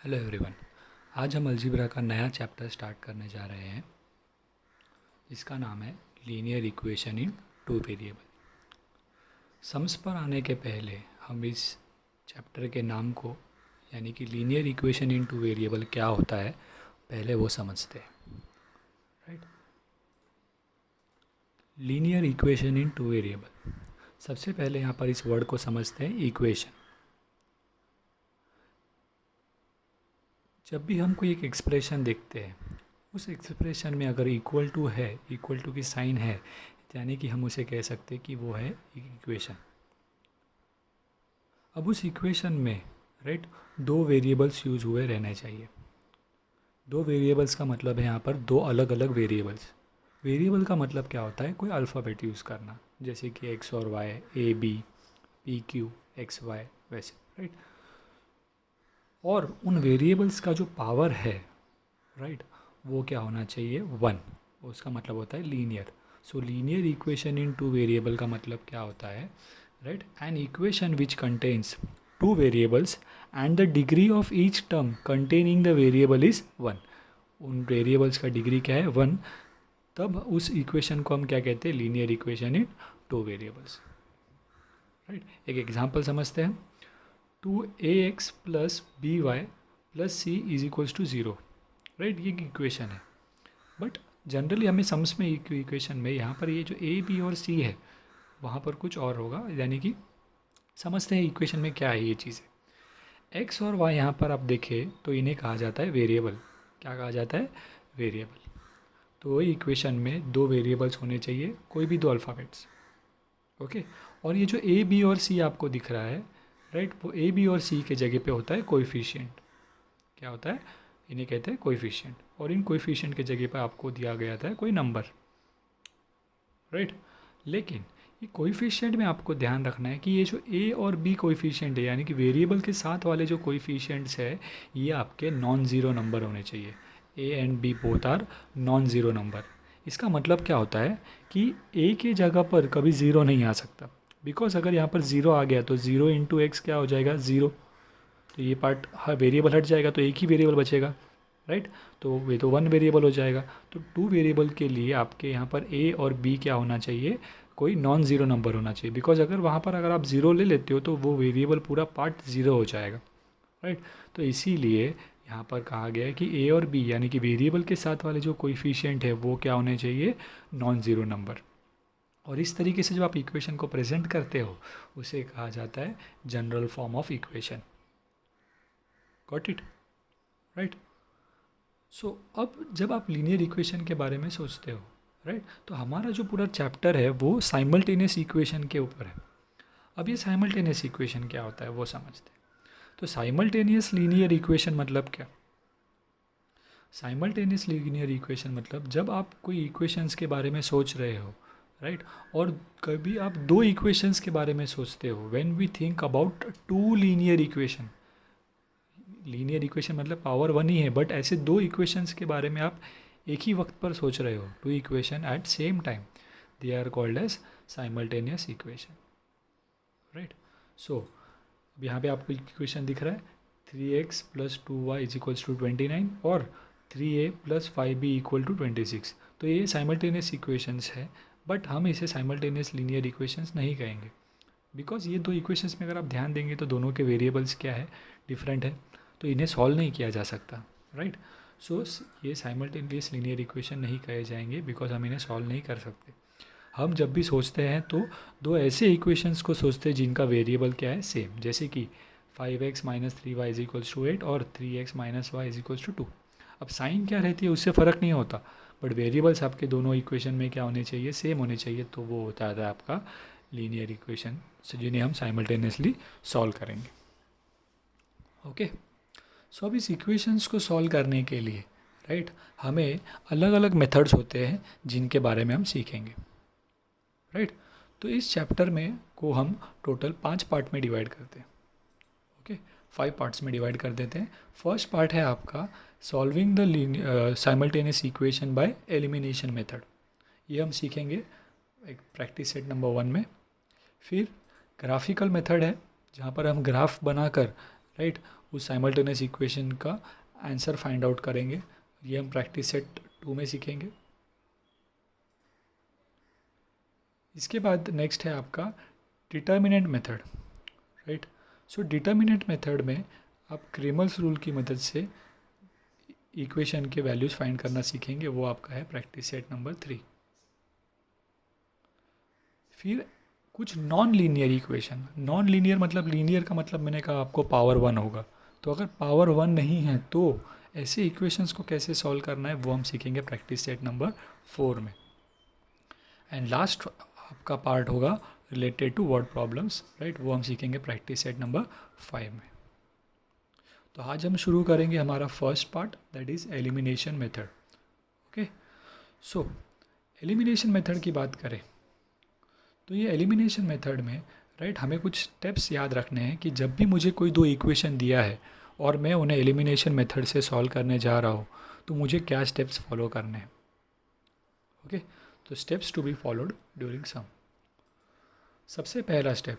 Hello everyone. आज हम algebra का नया चैप्टर स्टार्ट करने जा रहे हैं। इसका नाम है linear equation in two variable. Sums पर आने के पहले हम इस चैप्टर के नाम को यानी कि linear equation in two variable क्या होता है पहले वो समझते हैं। Right, linear equation in two variable. सबसे पहले यहाँ पर इस वर्ड को समझते हैं इक्वेशन। जब भी हम कोई एक एक्सप्रेशन देखते हैं, उस एक्सप्रेशन में अगर इक्वल टू है, इक्वल टू की साइन है, यानी कि हम उसे कह सकते हैं कि वो है इक्वेशन। अब उस इक्वेशन में राइट दो वेरिएबल्स यूज़ हुए रहने चाहिए। दो वेरिएबल्स का मतलब है यहाँ पर दो अलग अलग वेरिएबल्स। वेरिएबल का मतलब क्या होता है? कोई अल्फ़ाबेट यूज़ करना, जैसे कि एक्स और Y, A B, P Q, X Y, वैसे। राइट, और उन वेरिएबल्स का जो पावर है राइट वो क्या होना चाहिए? वन। उसका मतलब होता है linear. So linear equation in two variable का मतलब क्या होता है? Right, an equation which contains two variables and the degree of each term containing the variable is one. उन वेरिएबल्स का डिग्री क्या है? वन। तब उस इक्वेशन को हम क्या कहते हैं? Linear equation in two variables. Right, एक एग्जांपल समझते हैं। 2ax plus b y plus c is equals to zero. Right, ये इक्वेशन है। बट जनरली हमें सम्स में इक्वेशन में यहाँ पर ये जो ए बी और सी है वहाँ पर कुछ और होगा, यानी कि समझते हैं इक्वेशन में क्या है ये चीज़ें। एक्स और वाई यहाँ पर आप देखें तो इन्हें कहा जाता है वेरिएबल। क्या कहा जाता है? वेरिएबल। तो इक्वेशन में दो वेरिएबल्स होने चाहिए, कोई भी दो अल्फ़ाबेट्स। ओके, और ये जो ए बी और सी आपको दिख रहा है राइट, वो ए बी और सी के जगह पे होता है कोएफिशिएंट। क्या होता है? इन्हें कहते हैं कोएफिशिएंट। और इन कोएफिशिएंट के जगह पर आपको दिया गया था कोई नंबर। राइट, लेकिन ये कोएफिशिएंट में आपको ध्यान रखना है कि ये जो ए और बी कोएफिशिएंट है, यानी कि वेरिएबल के साथ वाले जो कोएफिशिएंट्स है, ये आपके नॉन ज़ीरो नंबर होने चाहिए। A and b both are non zero number. इसका मतलब क्या होता है कि ए के जगह पर कभी ज़ीरो नहीं आ सकता, बिकॉज अगर यहाँ पर ज़ीरो आ गया तो ज़ीरो इंटू एक्स क्या हो जाएगा? ज़ीरो। तो ये पार्ट हाँ वेरिएबल हट जाएगा तो एक ही वेरिएबल बचेगा। राइट, तो वे तो वन वेरिएबल हो जाएगा। तो टू वेरिएबल के लिए आपके यहाँ पर ए और बी क्या होना चाहिए? कोई नॉन ज़ीरो नंबर होना चाहिए, बिकॉज अगर वहाँ पर अगर आप ज़ीरो ले लेते हो तो वो वेरिएबल पूरा पार्ट ज़ीरो हो जाएगा। राइट, तो इसीलिए यहाँ पर कहा गया है कि ए और बी यानी कि वेरिएबल के साथ वाले जो कोएफिशिएंट है वो क्या होने चाहिए? Non zero number. और इस तरीके से जब आप इक्वेशन को प्रेजेंट करते हो उसे कहा जाता है general form of equation. Got it? Right, so अब जब आप लीनियर इक्वेशन के बारे में सोचते हो राइट, तो हमारा जो पूरा चैप्टर है वो साइमल्टेनियस इक्वेशन के ऊपर है। अब ये साइमल्टेनियस इक्वेशन क्या होता है वो समझते हैं। तो साइमल्टेनियस लीनियर इक्वेशन मतलब क्या? साइमल्टेनियस लीनियर इक्वेशन मतलब जब आप कोई इक्वेशंस के बारे में सोच रहे हो राइट, और कभी आप दो इक्वेशंस के बारे में सोचते हो, when we think about two linear equation. Linear equation मतलब पावर वन ही है, बट ऐसे दो इक्वेशंस के बारे में आप एक ही वक्त पर सोच रहे हो, two equation at same time, they are called as simultaneous equation. Right, so अब यहाँ पे आपको इक्वेशन दिख रहा है 3x plus 2y is equals to 29 और 3a plus 5b equal to 26। तो ये साइमल्टेनियस इक्वेशंस है, बट हम इसे साइमल्टेनियस लीनियर इक्वेशंस नहीं कहेंगे, बिकॉज ये दो इक्वेशंस में अगर आप ध्यान देंगे तो दोनों के वेरिएबल्स क्या है? डिफरेंट है, तो इन्हें सॉल्व नहीं किया जा सकता। राइट, सो ये साइमल्टेनियस लीनियर इक्वेशन नहीं कहे जाएंगे, बिकॉज हम इन्हें सॉल्व नहीं कर सकते। हम जब भी सोचते हैं तो दो ऐसे इक्वेशंस को सोचते हैं जिनका वेरिएबल क्या है? सेम, जैसे कि 5x minus 3y is equals to 8 और 3x minus y is equals to 2। अब साइन क्या रहती है उससे फ़र्क नहीं होता, बट वेरिएबल्स आपके दोनों इक्वेशन में क्या होने चाहिए? सेम होने चाहिए। तो वो होता है आपका लीनियर इक्वेशन, जिन्हें हम साइमल्टेनियसली सॉल्व करेंगे। ओके, सो अब इस इक्वेशंस को सॉल्व करने के लिए राइट हमें अलग अलग मेथड्स होते हैं जिनके बारे में हम सीखेंगे। राइट, तो इस चैप्टर में को हम टोटल 5 पार्ट में डिवाइड करते हैं। ओके, 5 पार्ट्स में डिवाइड कर देते हैं। फर्स्ट पार्ट है आपका solving the simultaneous equation by elimination method. ये हम सीखेंगे एक प्रैक्टिस सेट नंबर 1 में। फिर ग्राफिकल मेथड है, जहाँ पर हम ग्राफ बनाकर राइट। उस साइमल्टेनियस इक्वेशन का आंसर फाइंड आउट करेंगे। ये हम प्रैक्टिस सेट 2 में सीखेंगे। इसके बाद नेक्स्ट है आपका determinant method, right. So determinant method में आप क्रेमर्स रूल की मदद से इक्वेशन के वैल्यूज़ फाइंड करना सीखेंगे। वो आपका है प्रैक्टिस सेट नंबर 3। फिर कुछ non linear equation, non linear मतलब लीनियर का मतलब मैंने कहा आपको पावर 1 होगा, तो अगर पावर 1 नहीं है तो ऐसे इक्वेशंस को कैसे सॉल्व करना है वो हम सीखेंगे प्रैक्टिस सेट नंबर 4 में। एंड लास्ट आपका पार्ट होगा related to word problems, right, वो हम सीखेंगे प्रैक्टिस सेट नंबर 5 में। तो आज हम शुरू करेंगे हमारा first part, that is elimination method. Okay, so elimination method की बात करें तो ये एलिमिनेशन मेथड में, राइट, हमें कुछ स्टेप्स याद रखने हैं कि जब भी मुझे कोई दो इक्वेशन दिया है और मैं उन्हें एलिमिनेशन मेथड से सॉल्व करने जा रहा हूँ तो मुझे क्या स्टेप्स फॉलो करने हैं। ओके, तो steps to be followed during sum. सबसे पहला स्टेप,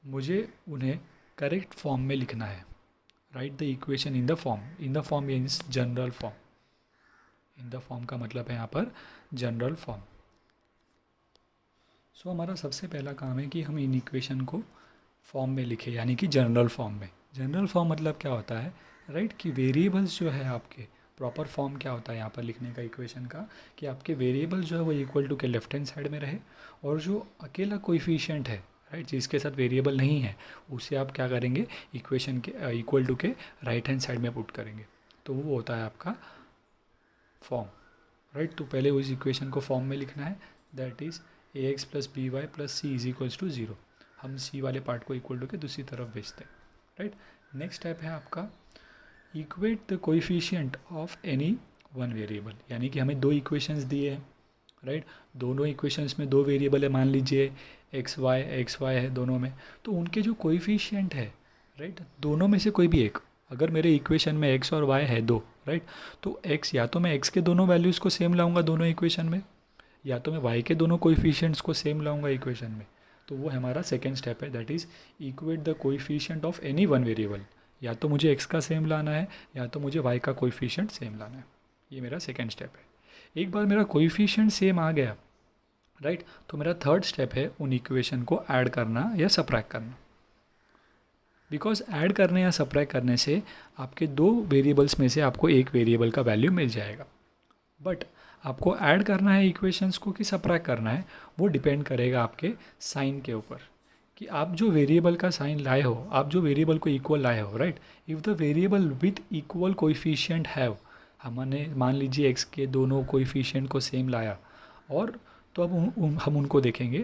मुझे उन्हें करेक्ट फॉर्म में लिखना है। Right the equation in the form. In the form means general form. In the form का मतलब है यहाँ पर जनरल फॉर्म। सो हमारा सबसे पहला काम है कि हम इन इक्वेशन को फॉर्म में लिखें, यानी कि जनरल फॉर्म में। जनरल फॉर्म मतलब क्या होता है, राइट, कि वेरिएबल्स जो है आपके, प्रॉपर फॉर्म क्या होता है यहाँ पर लिखने का इक्वेशन का, कि आपके वेरिएबल जो है वो इक्वल टू के लेफ्ट हैंड साइड में रहे, और जो अकेला कोएफिशिएंट है, राइट, जिसके साथ वेरिएबल नहीं है, उसे आप क्या करेंगे, इक्वेशन के इक्वल टू के राइट हैंड साइड में पुट करेंगे, तो वो होता है आपका फॉर्म, राइट। तो पहले उस इक्वेशन को फॉर्म में लिखना है, that is ax plus b y plus c is equals to 0। हम सी वाले पार्ट को इक्वल टू के दूसरी तरफ भेजते हैं, राइट। नेक्स्ट स्टेप है आपका equate the coefficient of any one variable, यानी कि हमें दो इक्वेशंस दिए हैं, राइट। दोनों इक्वेशंस में दो वेरिएबल है, मान लीजिए एक्स वाई है दोनों में, तो उनके जो कोएफिशिएंट है, राइट, दोनों में से कोई भी एक, अगर मेरे इक्वेशन में एक्स और वाई है दो, राइट, तो एक्स, या तो मैं एक्स के दोनों वैल्यूज़ को सेम लाऊंगा दोनों इक्वेशन में, या तो मैं y के दोनों कोएफिशिएंट्स को सेम लाऊंगा इक्वेशन में। तो वो हमारा सेकेंड स्टेप है, that is equate the coefficient of any one variable. या तो मुझे x का सेम लाना है या तो मुझे y का कोएफिशिएंट सेम लाना है। ये मेरा सेकेंड स्टेप है। एक बार मेरा कोएफिशिएंट सेम आ गया, राइट, तो मेरा थर्ड स्टेप है उन इक्वेशन को ऐड करना या सब्ट्रैक्ट करना। बिकॉज ऐड करने या सब्ट्रैक्ट करने से आपके दो वेरिएबल्स में से आपको एक वेरिएबल का वैल्यू मिल जाएगा। बट आपको ऐड करना है इक्वेशंस को कि सब्ट्रैक्ट करना है, वो डिपेंड करेगा आपके साइन के ऊपर, कि आप जो वेरिएबल का साइन लाए हो, आप जो वेरिएबल को इक्वल लाए हो, right. If the variable with equal coefficient have, हमने मान लीजिए एक्स के दोनों कोएफिशिएंट को सेम लाया, और तो अब हम उनको देखेंगे,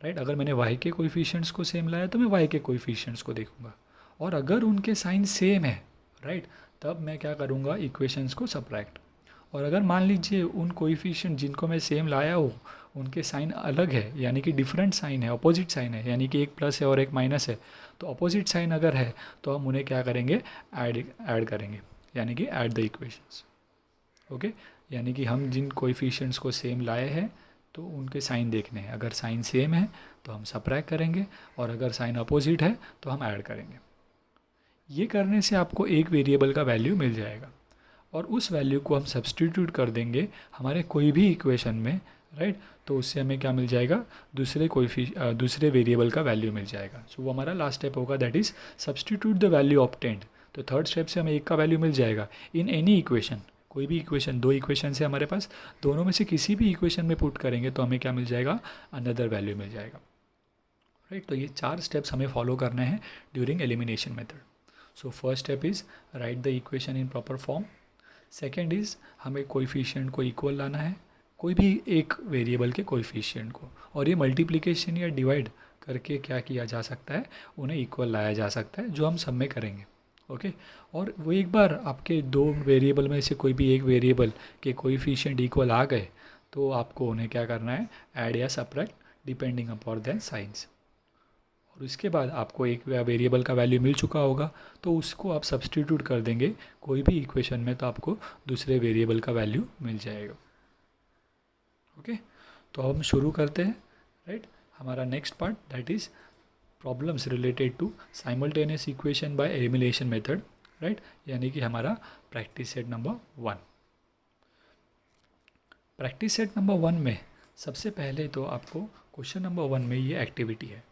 राइट। अगर मैंने वाई के कोएफिशिएंट्स को सेम लाया तो मैं वाई के कोएफिशिएंट्स को देखूंगा, और अगर उनके साइन सेम है, राइट, तब मैं क्या करूँगा, इक्वेशंस को सब्ट्रैक्ट। और अगर मान लीजिए उन कोएफिशिएंट जिनको मैं सेम लाया हूँ उनके साइन अलग है, यानी कि डिफरेंट साइन है, अपोजिट साइन है, यानी कि एक प्लस है और एक माइनस है, तो अपोजिट साइन अगर है तो हम उन्हें क्या करेंगे, ऐड करेंगे, यानी कि ऐड द इक्वेशंस। ओके, यानी कि हम जिन कोएफिशिएंट्स को सेम लाए हैं तो उनके साइन देखने हैं, अगर साइन सेम है तो हम सब्ट्रैक्ट करेंगे, और अगर साइन अपोजिट है तो हम ऐड करेंगे। ये करने से आपको एक वेरिएबल का वैल्यू मिल जाएगा, और उस वैल्यू को हम सब्सटीट्यूट कर देंगे हमारे कोई भी इक्वेशन में, राइट। तो उससे हमें क्या मिल जाएगा, दूसरे वेरिएबल का वैल्यू मिल जाएगा। सो वो हमारा लास्ट स्टेप होगा, that is substitute the value obtained. तो थर्ड स्टेप से हमें एक का वैल्यू मिल जाएगा इन एनी इक्वेशन, कोई भी इक्वेशन, दो इक्वेशन है हमारे पास, दोनों में से किसी भी इक्वेशन में पुट करेंगे तो हमें क्या मिल जाएगा, अनदर वैल्यू मिल जाएगा, राइट। तो ये 4 स्टेप्स हमें फॉलो करने हैं during elimination method. So first step is right the equation in proper form. Second is हमें कोएफिशिएंट को इक्वल लाना है, कोई भी एक वेरिएबल के कोएफिशिएंट को, और ये मल्टीप्लिकेशन या डिवाइड करके क्या किया जा सकता है, उन्हें इक्वल लाया जा सकता है, जो हम सब में करेंगे। ओके, और वो एक बार आपके दो वेरिएबल में से कोई भी एक वेरिएबल के कोएफिशिएंट इक्वल आ गए तो आपको उन्हें क्या करना है, ऐड या subtract depending upon their science. और उसके बाद आपको एक वेरिएबल का वैल्यू मिल चुका होगा तो उसको आप सब्सटीट्यूट कर देंगे कोई भी इक्वेशन में, तो आपको दूसरे वेरिएबल का वैल्यू मिल जाएगा। ओके, तो हम शुरू करते हैं, राइट, हमारा next part, that is problems related to simultaneous equation by elimination method, right, यानी कि हमारा practice set number 1। Practice set number 1 में सबसे पहले तो आपको क्वेश्चन नंबर 1 में ये एक्टिविटी है।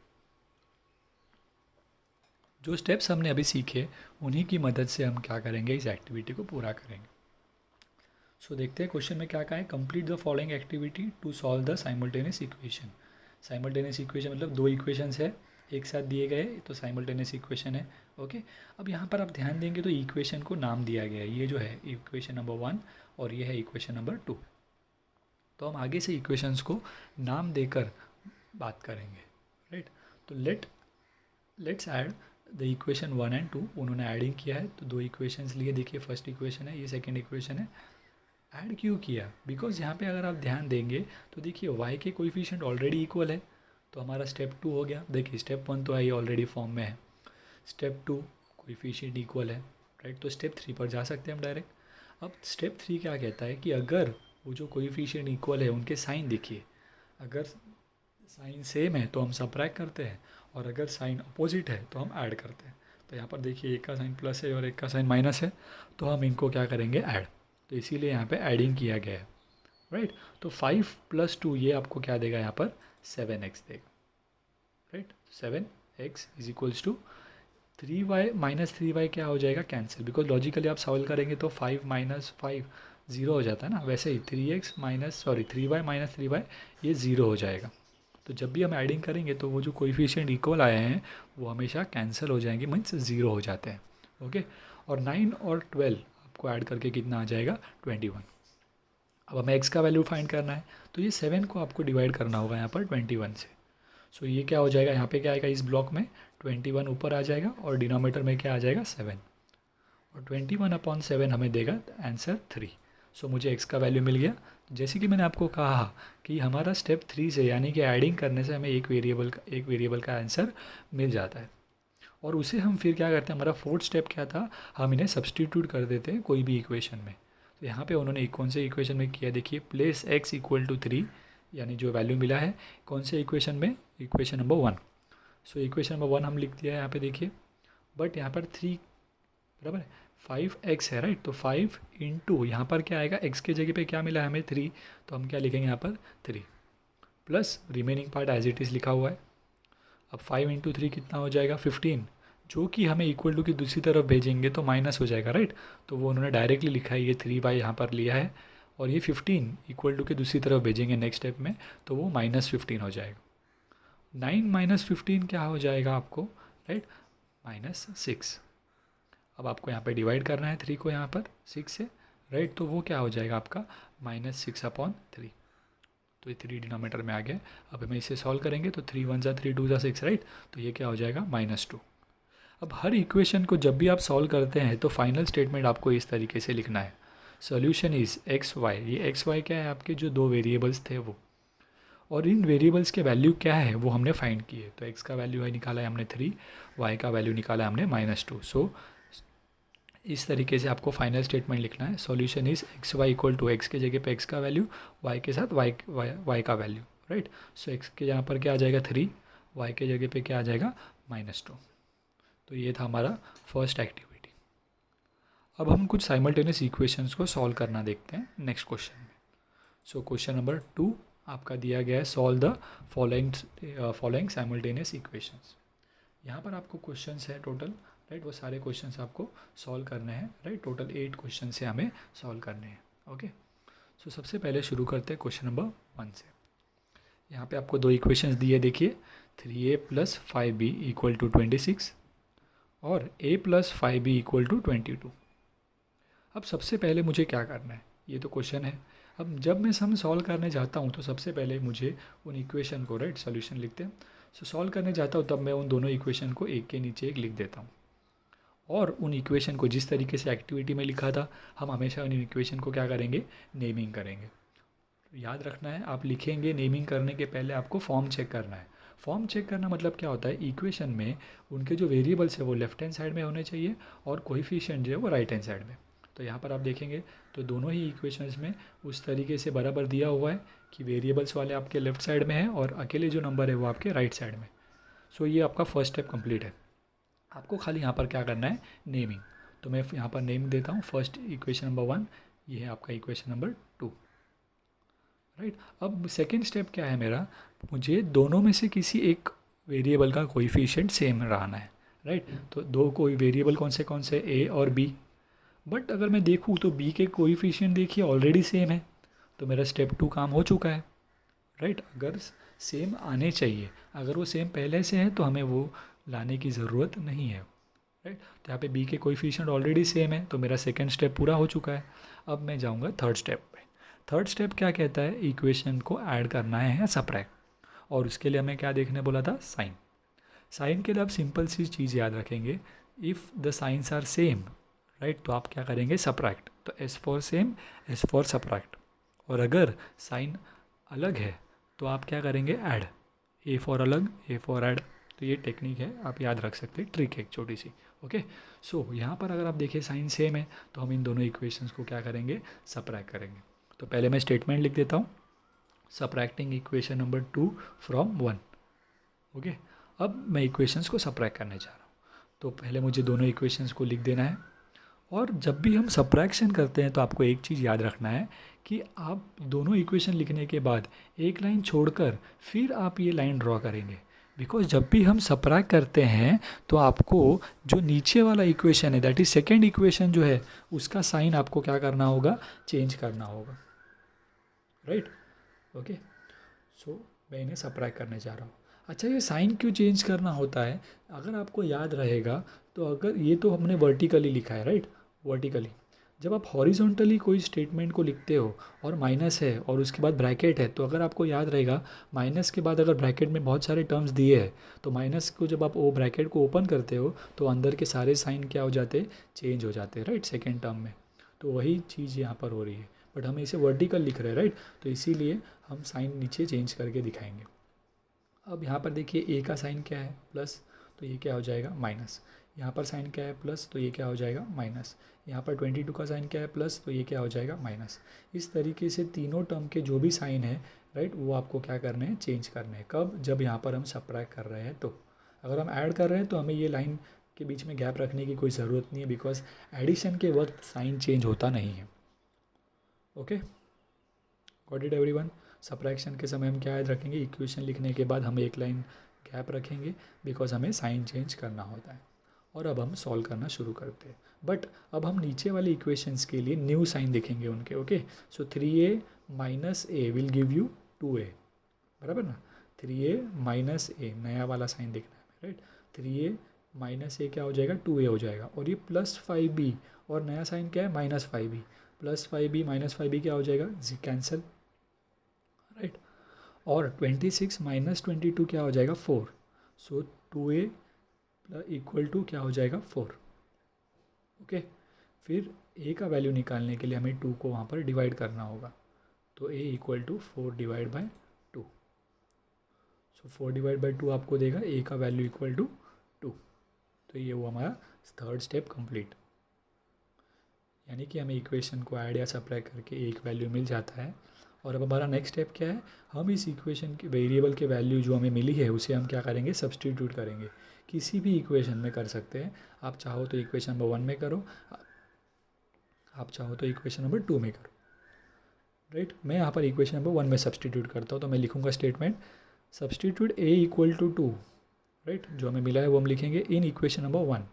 जो स्टेप्स हमने अभी सीखे उन्हीं की मदद से हम क्या करेंगे, इस एक्टिविटी को पूरा करेंगे। सो देखते हैं क्वेश्चन में क्या कहा है, complete the following activity to solve the simultaneous equation. Simultaneous equation मतलब दो इक्वेशंस है एक साथ दिए गए तो साइमल्टेनियस इक्वेशन है। ओके, अब यहाँ पर आप ध्यान देंगे तो इक्वेशन को नाम दिया गया है, ये जो है इक्वेशन नंबर 1 और ये है इक्वेशन नंबर 2। तो हम आगे से इक्वेशंस को नाम देकर बात करेंगे, राइट। तो let's add the equation 1 and 2, उन्होंने एडिंग किया है तो दो इक्वेशंस लिए। देखिए फर्स्ट इक्वेशन है, ये सेकंड इक्वेशन है। ऐड क्यों किया, बिकॉज यहाँ पे अगर आप ध्यान देंगे तो देखिए y के कोएफिशिएंट ऑलरेडी इक्वल है, तो हमारा स्टेप 2 हो गया। देखिए स्टेप 1 तो आई ऑलरेडी फॉर्म में है, स्टेप 2 कोएफिशिएंट इक्वल है, राइट। तो स्टेप 3 पर जा सकते हैं हम डायरेक्ट। अब स्टेप 3 क्या कहता है कि अगर वो जो कोएफिशिएंट इक्वल है उनके साइन देखिए, अगर साइन सेम है तो हम सबट्रैक्ट करते हैं और अगर साइन अपोजिट है तो हम ऐड करते हैं। तो यहाँ पर देखिए एक का साइन प्लस है और एक का साइन माइनस है, तो हम इनको क्या करेंगे, ऐड। तो इसीलिए यहाँ पे ऐडिंग किया गया है, राइट। तो 5 + 2 ये आपको क्या देगा, यहाँ पर 7x देगा, right. 7x is equals to 3y minus 3y क्या हो जाएगा, कैंसिल, बिकॉज लॉजिकली आप सॉल्व करेंगे तो 5 - 5 0 हो जाता है ना। वैसे ही 3y माइनस 3y ये 0 हो जाएगा। तो जब भी हम एडिंग करेंगे तो वो जो कोएफिशिएंट इक्वल आए हैं वो हमेशा कैंसिल हो जाएंगे, मीन्स 0 हो जाते हैं। ओके, और 9 और 12 आपको ऐड करके कितना आ जाएगा, 21। अब हमें x का वैल्यू फाइंड करना है, तो ये 7 को आपको डिवाइड करना होगा यहाँ पर 21 से। सो ये क्या हो जाएगा, यहाँ पे क्या आएगा, इस ब्लॉक में 21 ऊपर आ जाएगा और डिनोमीटर में क्या आ जाएगा, 7, और 21/7 हमें देगा आंसर 3। सो मुझे x का वैल्यू मिल गया। जैसे कि मैंने आपको कहा कि हमारा स्टेप 3 से यानी कि ऐडिंग करने से हमें एक वेरिएबल का आंसर मिल जाता है, और उसे हम फिर क्या करते हैं, हमारा फोर्थ स्टेप क्या था, हम इन्हें सब्सटीट्यूट कर देते हैं कोई भी इक्वेशन में। तो यहाँ पे उन्होंने कौन से इक्वेशन में किया, देखिए प्लेस x = 3, यानी जो वैल्यू मिला है कौन से इक्वेशन में, इक्वेशन नंबर 1। सो इक्वेशन नंबर 1 हम लिख दिया है यहाँ पे देखिए, बट यहाँ पर 3 बराबर है 5x है, राइट। तो 5 इंटू यहाँ पर क्या आएगा, x के जगह पे क्या मिला है हमें 3, तो हम क्या लिखेंगे यहाँ पर 3 plus remaining part as it is लिखा हुआ है। अब 5 × 3 कितना हो जाएगा, 15, जो कि हमें इक्वल टू की दूसरी तरफ भेजेंगे तो माइनस हो जाएगा, राइट। तो वो उन्होंने डायरेक्टली लिखा है, ये 3y यहाँ पर लिया है, और ये 15 इक्वल टू के दूसरी तरफ भेजेंगे नेक्स्ट स्टेप में तो वो -15 हो जाएगा। 9 - 15 क्या हो जाएगा आपको, राइट, -6। अब आपको यहाँ पे डिवाइड करना है 3 को यहाँ पर 6 से, राइट। तो वो क्या हो जाएगा आपका -6/3। तो ये 3 डिनोमीटर में आ गया। अब हमें इसे सॉल्व करेंगे तो 3 × 1 = 3, 2 × 6, राइट। तो ये क्या हो जाएगा, -2। अब हर इक्वेशन को जब भी आप सॉल्व करते हैं तो फाइनल स्टेटमेंट आपको इस तरीके से लिखना है, सोल्यूशन इज़ x y। ये x y क्या है, आपके जो दो वेरिएबल्स थे वो, और इन वेरिएबल्स के वैल्यू क्या है वो हमने फाइंड किए। तो x का वैल्यू है निकाला है हमने 3, y का वैल्यू निकाला है हमने -2। सो इस तरीके से आपको फाइनल स्टेटमेंट लिखना है, सॉल्यूशन इज़ xy = x के जगह पे x का वैल्यू, y के साथ y का वैल्यू, राइट। सो x के यहाँ पर क्या आ जाएगा 3, y के जगह पे क्या आ जाएगा -2। तो ये था हमारा फर्स्ट एक्टिविटी। अब हम कुछ साइमल्टेनियस इक्वेशंस को सॉल्व करना देखते हैं नेक्स्ट क्वेश्चन में। सो क्वेश्चन नंबर 2 आपका दिया गया है, solve the following simultaneous equations. यहाँ पर आपको क्वेश्चंस है टोटल, राइट। वो सारे क्वेश्चंस आपको सॉल्व करने हैं, राइट। टोटल 8 क्वेश्चन से हमें सॉल्व करने हैं, ओके। सो सबसे पहले शुरू करते हैं क्वेश्चन नंबर 1 से। यहाँ पे आपको दो इक्वेशंस दिए, देखिए 3a + 5b = 26 और a + 5b = 22। अब सबसे पहले मुझे क्या करना है, ये तो क्वेश्चन है। अब जब मैं सम सॉल्व करने जाता हूँ तो सबसे पहले मुझे उन इक्वेशन को, राइट, सॉल्यूशन लिखते हैं। सो सॉल्व करने जाता हूँ तब मैं उन दोनों इक्वेशन को एक के नीचे एक लिख देता हूँ, और उन इक्वेशन को जिस तरीके से एक्टिविटी में लिखा था हम हमेशा उन इक्वेशन को क्या करेंगे, नेमिंग करेंगे। तो याद रखना है, आप लिखेंगे नेमिंग करने के पहले आपको फॉर्म चेक करना है। फॉर्म चेक करना मतलब क्या होता है, इक्वेशन में उनके जो वेरिएबल्स है वो लेफ्ट हैंड साइड में होने चाहिए और कोएफिशिएंट जो है वो राइट हैंड साइड में। तो यहाँ पर आप देखेंगे तो दोनों ही इक्वेशंस में उस तरीके से बराबर दिया हुआ है कि वेरिएबल्स वाले आपके लेफ्ट साइड में है और अकेले जो नंबर है वो आपके राइट साइड में। सो ये आपका फर्स्ट स्टेप कंप्लीट है। आपको खाली यहाँ पर क्या करना है, नेमिंग। तो मैं यहाँ पर नेम देता हूँ, फर्स्ट इक्वेशन नंबर 1, ये है आपका इक्वेशन नंबर 2, राइट। अब सेकेंड स्टेप क्या है मेरा, मुझे दोनों में से किसी एक वेरिएबल का कोएफिशिएंट सेम रहना है, राइट। तो दो कोई वेरिएबल कौन से ए और बी, बट अगर मैं देखूँ तो बी के कोएफिशिएंट देखिए ऑलरेडी सेम है, तो मेरा स्टेप 2 काम हो चुका है, राइट। अगर सेम आने चाहिए, अगर वो सेम पहले से है तो हमें वो लाने की ज़रूरत नहीं है, राइट। तो यहाँ पे बी के कोएफिशिएंट ऑलरेडी सेम है, तो मेरा सेकेंड स्टेप पूरा हो चुका है। अब मैं जाऊँगा थर्ड स्टेप पे। थर्ड स्टेप क्या कहता है, इक्वेशन को ऐड करना है या सब्ट्रैक्ट, और उसके लिए हमें क्या देखने बोला था, साइन। साइन के लिए आप सिंपल सी चीज़ याद रखेंगे, if the signs are same, right, तो आप क्या करेंगे, सब्ट्रैक्ट। तो S for same, S for subtract. और अगर साइन अलग है तो आप क्या करेंगे, ऐड। ए फॉर अलग, ए फॉर ऐड। तो ये टेक्निक है, आप याद रख सकते हैं, ट्रिक है एक छोटी सी। ओके, सो यहाँ पर अगर आप देखिए साइन सेम है तो हम इन दोनों इक्वेशंस को क्या करेंगे, सब्ट्रैक्ट करेंगे। तो पहले मैं स्टेटमेंट लिख देता हूँ, subtracting equation number 2 from 1। Okay, अब मैं इक्वेशंस को सब्ट्रैक्ट करने जा रहा हूँ। तो पहले मुझे दोनों इक्वेशंस को लिख देना है। और जब भी हम सब्ट्रैक्शन करते हैं तो आपको एक चीज़ याद रखना है कि आप दोनों इक्वेशन लिखने के बाद एक लाइन छोड़कर फिर आप ये लाइन ड्रॉ करेंगे, बिकॉज जब भी हम सब्ट्रैक्ट करते हैं तो आपको जो नीचे वाला इक्वेशन है, दैट इज सेकेंड इक्वेशन जो है, उसका साइन आपको क्या करना होगा, चेंज करना होगा, राइट। ओके, सो मैं इन्हें सब्ट्रैक्ट करने जा रहा हूँ। अच्छा, ये साइन क्यों चेंज करना होता है, अगर आपको याद रहेगा तो अगर ये तो हमने वर्टिकली लिखा है, राइट, वर्टिकली। जब आप हॉरिजॉन्टली कोई स्टेटमेंट को लिखते हो और माइनस है और उसके बाद ब्रैकेट है, तो अगर आपको याद रहेगा माइनस के बाद अगर ब्रैकेट में बहुत सारे टर्म्स दिए हैं तो माइनस को जब आप वो ब्रैकेट को ओपन करते हो तो अंदर के सारे साइन क्या हो जाते, चेंज हो जाते हैं, राइट, सेकेंड टर्म में। तो वही चीज़ यहाँ पर हो रही है, बट हम इसे वर्टिकल लिख रहे हैं, राइट, तो इसीलिए हम साइन नीचे चेंज करके दिखाएंगे। अब यहाँ पर देखिए ए का साइन क्या है, प्लस, तो ये क्या हो जाएगा, माइनस। यहाँ पर साइन क्या है, प्लस, तो ये क्या हो जाएगा, माइनस। यहाँ पर 22 का साइन क्या है, प्लस, तो ये क्या हो जाएगा, माइनस। इस तरीके से तीनों टर्म के जो भी साइन है, राइट, वो आपको क्या करने हैं, चेंज करने हैं। कब, जब यहाँ पर हम सब्ट्रैक्ट कर रहे हैं। तो अगर हम ऐड कर रहे हैं तो हमें ये लाइन के बीच में गैप रखने की कोई ज़रूरत नहीं है, बिकॉज एडिशन के वक्त साइन चेंज होता नहीं है। Okay, got it everyone. Subtraction के समय हम क्या याद रखेंगे, इक्वेशन लिखने के बाद हम एक लाइन गैप रखेंगे, बिकॉज हमें साइन चेंज करना होता है। और अब हम सॉल्व करना शुरू करते हैं, बट अब हम नीचे वाले इक्वेशंस के लिए न्यू साइन देखेंगे उनके। Okay, so 3a minus A will give you 2a, बराबर ना। 3a माइनस ए, नया वाला साइन देखना है, राइट। 3a माइनस ए क्या हो जाएगा, 2a हो जाएगा। और ये प्लस 5b, और नया साइन क्या है, minus 5b। Plus 5b minus 5b क्या हो जाएगा, कैंसिल, राइट। और 26 माइनस 22 क्या हो जाएगा, 4। सो 2a इक्वल टू क्या हो जाएगा, 4। ओके, फिर a का वैल्यू निकालने के लिए हमें 2 को वहाँ पर डिवाइड करना होगा। तो a equal to 4 divide by 2। So 4 divide by 2 आपको देगा a का वैल्यू इक्वल टू 2। तो ये वो हमारा थर्ड स्टेप कंप्लीट, यानी कि हमें इक्वेशन को ऐड या सब्ट्रैक्ट करके एक वैल्यू मिल जाता है। और अब हमारा नेक्स्ट स्टेप क्या है, हम इस इक्वेशन के वेरिएबल के वैल्यू जो हमें मिली है उसे हम क्या करेंगे, सब्सटीट्यूट करेंगे। किसी भी इक्वेशन में कर सकते हैं, आप चाहो तो इक्वेशन नंबर 1 में करो, आप चाहो तो इक्वेशन नंबर 2 में करो, राइट। मैं यहाँ पर इक्वेशन नंबर 1 में सब्सटीट्यूट करता हूँ, तो मैं लिखूँगा statement substitute a equal to 2, right, जो हमें मिला है वो हम लिखेंगे इन इक्वेशन नंबर 1।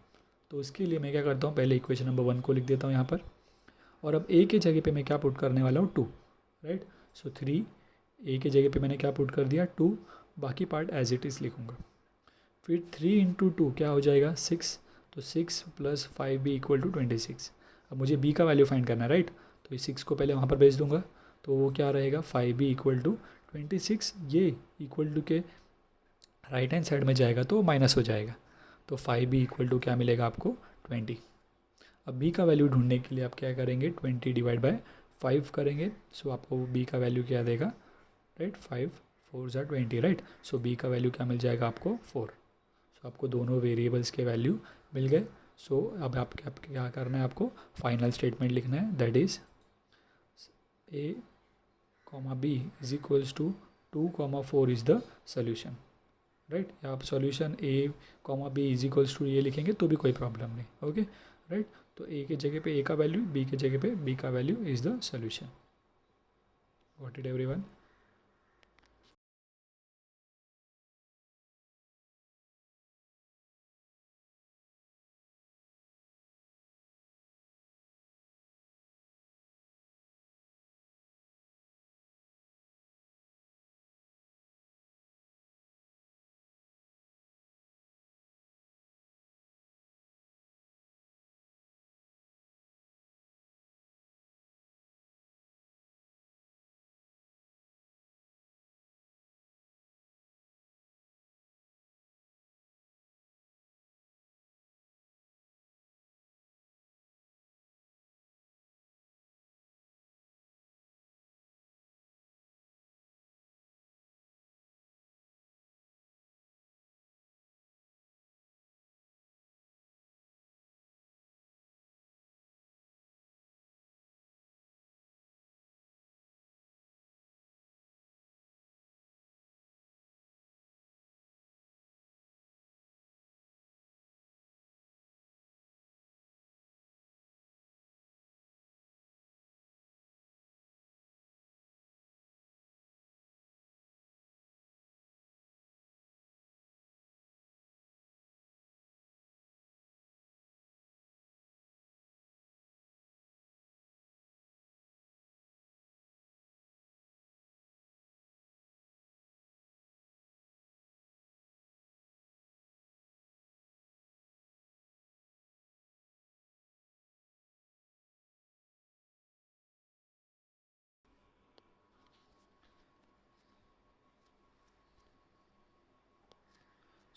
तो उसके लिए मैं क्या करता हूँ, पहले इक्वेशन नंबर 1 को लिख देता हूँ यहाँ पर, और अब a के जगह पे मैं क्या पुट करने वाला हूँ, 2, राइट। सो 3, a के जगह पे मैंने क्या पुट कर दिया, 2, बाकी पार्ट एज इट इज़ लिखूँगा। फिर 3 इंटू 2 क्या हो जाएगा, 6, तो 6 प्लस 5b इक्वल टू 26। अब मुझे b का वैल्यू फाइंड करना है, राइट, तो इस 6 को पहले वहाँ पर भेज दूँगा, तो वो क्या रहेगा, 5b इक्वल टू 26। ये इक्वल टू के राइट हैंड साइड में जाएगा तो माइनस हो जाएगा, तो 5b इक्वल टू क्या मिलेगा आपको, 20। अब b का वैल्यू ढूंढने के लिए आप क्या करेंगे, 20 डिवाइड बाय 5 करेंगे। सो आपको b का वैल्यू क्या देगा, राइट, 5 4 ज़ा 20, राइट। सो b का वैल्यू क्या मिल जाएगा आपको, 4। सो आपको दोनों वेरिएबल्स के वैल्यू मिल गए। सो अब आप क्या करना है, आपको फाइनल स्टेटमेंट लिखना है, that is a comma b is equals to 2 comma 4 is the solution, right, या आप solution a comma b is equals to ये लिखेंगे तो भी कोई प्रॉब्लम नहीं, ओके राइट। तो ए की जगह पे ए का वैल्यू, बी की जगह पे बी का value is the solution. Got it everyone?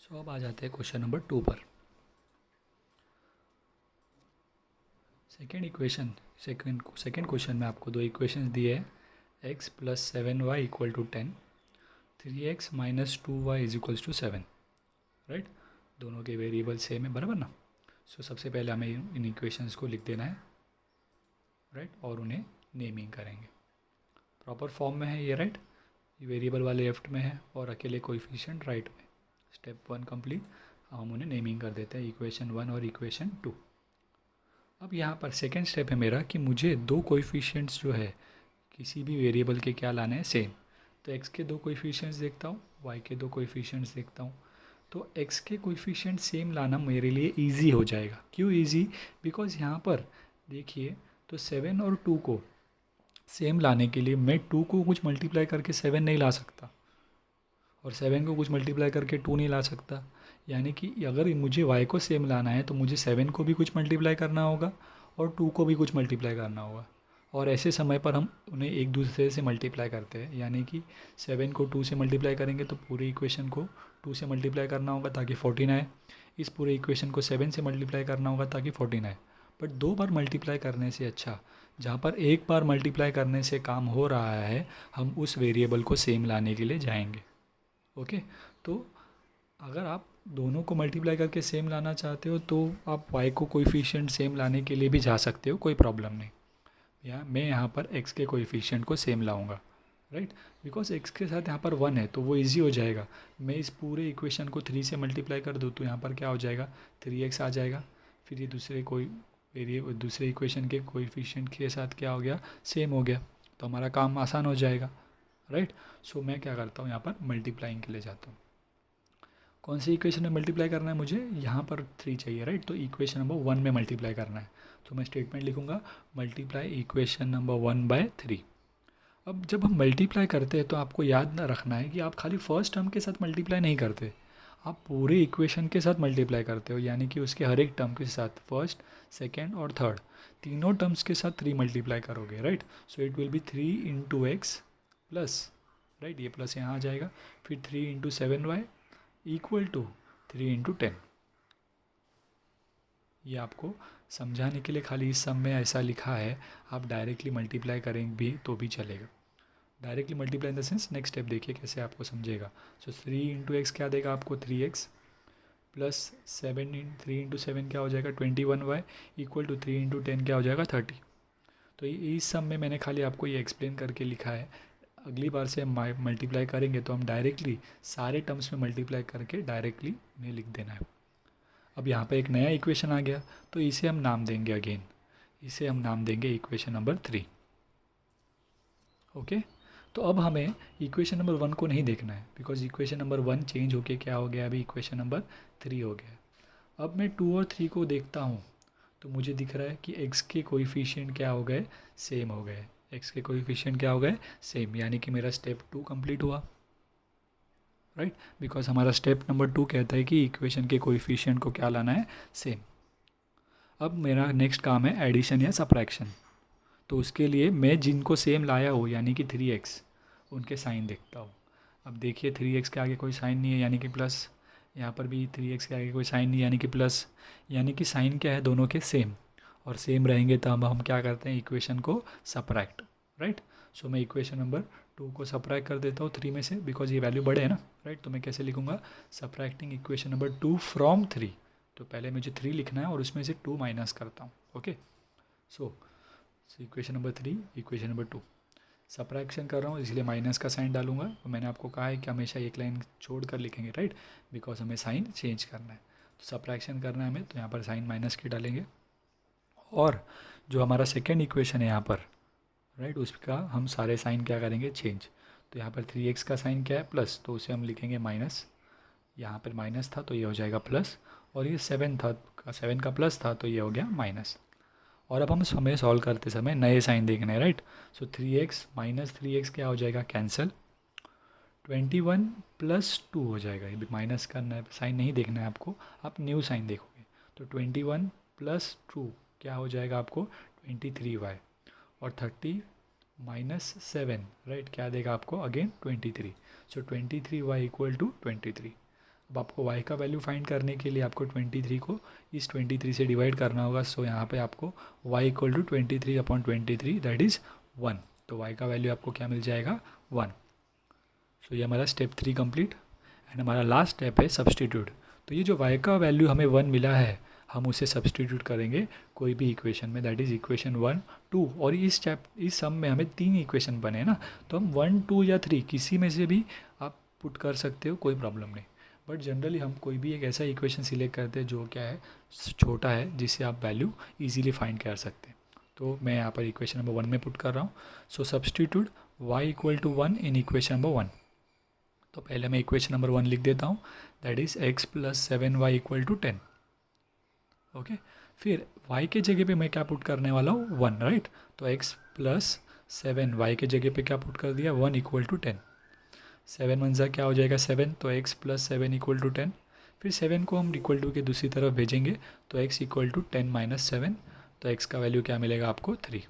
So अब आ जाते हैं क्वेश्चन नंबर 2 पर। सेकेंड क्वेश्चन में आपको दो इक्वेशंस दिए हैं, x plus 7y equal to 10, 3x minus 2y is equals to 7, right. दोनों के वेरिएबल सेम है, बराबर ना। सो सबसे पहले हमें इन इक्वेशंस को लिख देना है, राइट, और उन्हें नेमिंग करेंगे। प्रॉपर फॉर्म में है ये, राइट। वेरिएबल वाले लेफ्ट में है और अकेले कोएफिशिएंट राइट में। Step 1 complete. हम उन्हें नेमिंग कर देते हैं, इक्वेशन 1 और इक्वेशन 2। अब यहाँ पर सेकेंड स्टेप है मेरा कि मुझे दो कोएफिशिएंट्स जो है किसी भी वेरिएबल के क्या लाने हैं, सेम। तो x के दो कोएफिशिएंट्स देखता हूँ, y के दो कोएफिशिएंट्स देखता हूँ। तो x के कोएफिशिएंट सेम लाना मेरे लिए इजी हो जाएगा। क्यों इजी? बिकॉज़ यहाँ पर देखिए, तो 7 और 2 को सेम लाने के लिए मैं 2 को कुछ मल्टीप्लाई करके 7 नहीं ला सकता, और 7 को कुछ मल्टीप्लाई करके 2 नहीं ला सकता। यानी कि अगर मुझे y को सेम लाना है तो मुझे 7 को भी कुछ मल्टीप्लाई करना होगा और 2 को भी कुछ मल्टीप्लाई करना होगा। और ऐसे समय पर हम उन्हें एक दूसरे से मल्टीप्लाई करते हैं, यानी कि 7 को 2 से मल्टीप्लाई करेंगे तो पूरे इक्वेशन को 2 से मल्टीप्लाई करना होगा ताकि 14 आए। इस पूरे इक्वेशन को 7 से मल्टीप्लाई करना होगा ताकि 14 आए। बट 2 बार मल्टीप्लाई करने से अच्छा, जहाँ पर एक बार मल्टीप्लाई करने से काम हो रहा है, हम उस वेरिएबल को सेम लाने के लिए जाएंगे। ओके, तो अगर आप दोनों को मल्टीप्लाई करके सेम लाना चाहते हो तो आप y को कोएफिशिएंट सेम लाने के लिए भी जा सकते हो, कोई प्रॉब्लम नहीं। मैं यहाँ पर x के कोएफिशिएंट को सेम लाऊंगा, राइट। बिकॉज x के साथ यहाँ पर 1 है तो वो इजी हो जाएगा। मैं इस पूरे इक्वेशन को 3 से मल्टीप्लाई कर दूँ तो यहाँ पर क्या हो जाएगा, 3x आ जाएगा। फिर ये दूसरे इक्वेशन के कोएफिशिएंट के साथ क्या हो गया, सेम हो गया, तो हमारा काम आसान हो जाएगा, राइट। सो मैं क्या करता हूँ, यहाँ पर मल्टीप्लाइंग के लिए जाता हूँ। कौन सी इक्वेशन में मल्टीप्लाई करना है मुझे, यहाँ पर 3 चाहिए, राइट। तो इक्वेशन नंबर 1 में मल्टीप्लाई करना है, तो मैं स्टेटमेंट लिखूँगा मल्टीप्लाई इक्वेशन नंबर 1 बाय 3। अब जब हम मल्टीप्लाई करते हैं तो आपको याद ना रखना है कि आप खाली फर्स्ट टर्म के साथ मल्टीप्लाई नहीं करते, आप पूरे इक्वेशन के साथ मल्टीप्लाई करते हो, यानी कि उसके हर एक टर्म के साथ, फर्स्ट, सेकेंड और थर्ड, तीनों टर्म्स के साथ 3 मल्टीप्लाई करोगे, right. So it will be 3 into x plus, right, ये प्लस यहाँ आ जाएगा, फिर 3 into 7y equal to 3 into 10। ये आपको समझाने के लिए खाली इस सम में ऐसा लिखा है, आप डायरेक्टली मल्टीप्लाई करेंगे भी तो भी चलेगा। Directly multiply in the sense, next step देखिए कैसे आपको समझेगा। सो 3 इंटू एक्स क्या देगा आपको, 3x प्लस 3 इंटू 7 क्या हो जाएगा, 21y इक्वल टू 3 इंटू 10 क्या हो जाएगा, 30। तो इस सम में मैंने खाली आपको ये एक्सप्लेन करके लिखा है, अगली बार से हम मल्टीप्लाई करेंगे तो हम डायरेक्टली सारे टर्म्स में मल्टीप्लाई करके डायरेक्टली उन्हें लिख देना है। अब यहाँ पे एक नया इक्वेशन आ गया, तो इसे हम नाम देंगे अगेन, इसे हम नाम देंगे इक्वेशन नंबर 3। ओके, तो अब हमें इक्वेशन नंबर 1 को नहीं देखना है, बिकॉज इक्वेशन नंबर 1 चेंज होके क्या हो गया, अभी इक्वेशन नंबर 3 हो गया। अब मैं 2 और 3 को देखता हूँ, तो मुझे दिख रहा है कि x के कोएफिशिएंट क्या हो गए, सेम हो गए। x के कोएफिशिएंट क्या हो गए, सेम, यानी कि मेरा स्टेप 2 कंप्लीट हुआ, राइट। बिकॉज हमारा स्टेप नंबर 2 कहता है कि इक्वेशन के कोएफिशिएंट को क्या लाना है, सेम। अब मेरा नेक्स्ट काम है एडिशन या सब्ट्रैक्शन। तो उसके लिए मैं जिनको सेम लाया हूँ यानी कि 3x, उनके साइन देखता हूँ। अब देखिए 3x के आगे कोई साइन नहीं है यानी कि प्लस, यहाँ पर भी 3x के आगे कोई साइन नहीं यानी कि प्लस, यानी कि साइन क्या है, दोनों के सेम। और सेम रहेंगे तो हम क्या करते हैं, इक्वेशन को सब्ट्रैक्ट, राइट। सो मैं इक्वेशन नंबर 2 को सब्ट्रैक्ट कर देता हूँ 3 में से, बिकॉज ये वैल्यू बड़े है ना, राइट। तो मैं कैसे लिखूँगा, सब्ट्रैक्टिंग इक्वेशन नंबर 2 फ्रॉम 3। तो पहले मुझे 3 लिखना है और उसमें से 2 माइनस करता हूँ। Okay, so equation number 3, equation number 2, subtraction कर रहा हूँ इसलिए माइनस का साइन डालूंगा। और मैंने आपको कहा है कि हमेशा एक लाइन छोड़ कर लिखेंगे, राइट, बिकॉज हमें साइन चेंज करना है। तो सब्ट्रैक्शन करना है हमें, तो यहाँ पर साइन माइनस के डालेंगे। और जो हमारा सेकेंड इक्वेशन है यहाँ पर, राइट, उसका हम सारे साइन क्या करेंगे, चेंज। तो यहाँ पर 3x का साइन क्या है, प्लस, तो उसे हम लिखेंगे माइनस। यहाँ पर माइनस था तो ये हो जाएगा प्लस, और ये 7 था, 7 का प्लस था तो ये हो गया माइनस। और अब हम हमें सॉल्व करते समय नए साइन देखने हैं, राइट। सो 3x माइनस 3x क्या हो जाएगा, कैंसिल। 21 प्लस 2 हो जाएगा, ये भी माइनस का साइन नहीं देखना है आपको, आप न्यू साइन देखोगे। तो 21 प्लस 2 क्या हो जाएगा आपको, 23y। और 30 माइनस 7, राइट, क्या देगा आपको, again 23। So 23y equal to 23। अब आपको y का वैल्यू फाइंड करने के लिए आपको 23 को इस 23 से डिवाइड करना होगा। सो यहाँ पे आपको y equal to 23/23, that is 1। तो y का वैल्यू आपको क्या मिल जाएगा, 1। सो ये हमारा स्टेप 3 कंप्लीट। एंड हमारा लास्ट स्टेप है सब्सटीट्यूट। तो ये जो y का वैल्यू हमें 1 मिला है, हम उसे सब्सटीट्यूट करेंगे कोई भी इक्वेशन में, दैट इज़ इक्वेशन 1, 2। और इस सम में हमें 3 इक्वेशन बने ना, तो हम 1, 2 या 3 किसी में से भी आप पुट कर सकते हो, कोई प्रॉब्लम नहीं। बट जनरली हम कोई भी एक ऐसा इक्वेशन सिलेक्ट करते हैं जो क्या है, छोटा है, जिससे आप वैल्यू इजीली फाइंड कर सकते हैं। तो मैं यहाँ पर इक्वेशन नंबर 1 में पुट कर रहा हूँ। So substitute y equal to 1 in equation number 1। तो पहले मैं इक्वेशन नंबर 1 लिख देता हूँ, that is x plus 7y equal to 10। Okay, फिर y के जगह पे मैं क्या पुट करने वाला हूँ, 1, राइट। तो x प्लस 7 y के जगह पे क्या पुट कर दिया, 1 इक्वल टू 10। 7 वन सा क्या हो जाएगा, 7, तो x प्लस 7 इक्वल टू 10। फिर 7 को हम इक्वल टू के दूसरी तरफ भेजेंगे, तो x इक्वल टू 10 माइनस 7, तो x का वैल्यू क्या मिलेगा आपको, 3।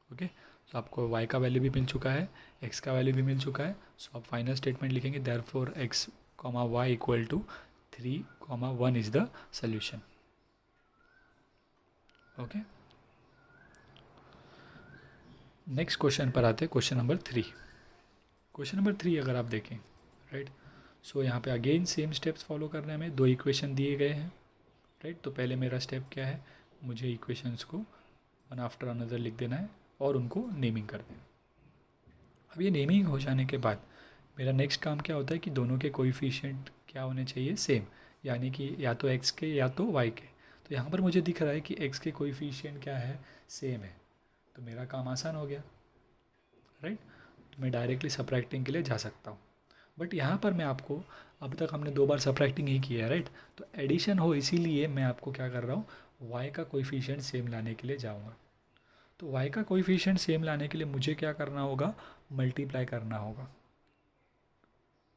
ओके, तो आपको y का वैल्यू भी मिल चुका है, x का वैल्यू भी मिल चुका है। सो आप फाइनल स्टेटमेंट लिखेंगे, therefore x, y equal to 3, 1 is the solution. Okay, next question पर आते हैं, क्वेश्चन नंबर 3। क्वेश्चन नंबर 3 अगर आप देखें, राइट, सो यहाँ पे अगेन सेम स्टेप्स फॉलो करने में, 2 इक्वेशन दिए गए हैं, राइट। तो पहले मेरा स्टेप क्या है, मुझे इक्वेशंस को वन आफ्टर अनदर लिख देना है और उनको नेमिंग कर देना। अब ये नेमिंग हो जाने के बाद मेरा नेक्स्ट काम क्या होता है कि दोनों के कोएफिशिएंट क्या होने चाहिए, सेम, यानी कि या तो x के या तो y के। तो यहाँ पर मुझे दिख रहा है कि x के कोएफिशिएंट क्या है, सेम है, तो मेरा काम आसान हो गया, राइट। तो मैं डायरेक्टली सब्ट्रैक्टिंग के लिए जा सकता हूँ। बट यहाँ पर मैं आपको, अब तक हमने 2 बार सब्ट्रैक्टिंग ही किया है, राइट। तो एडिशन हो, इसीलिए मैं आपको क्या कर रहा हूँ, y का कोएफिशिएंट सेम लाने के लिए जाऊँगा। तो y का कोएफिशिएंट सेम लाने के लिए मुझे क्या करना होगा, मल्टीप्लाई करना होगा,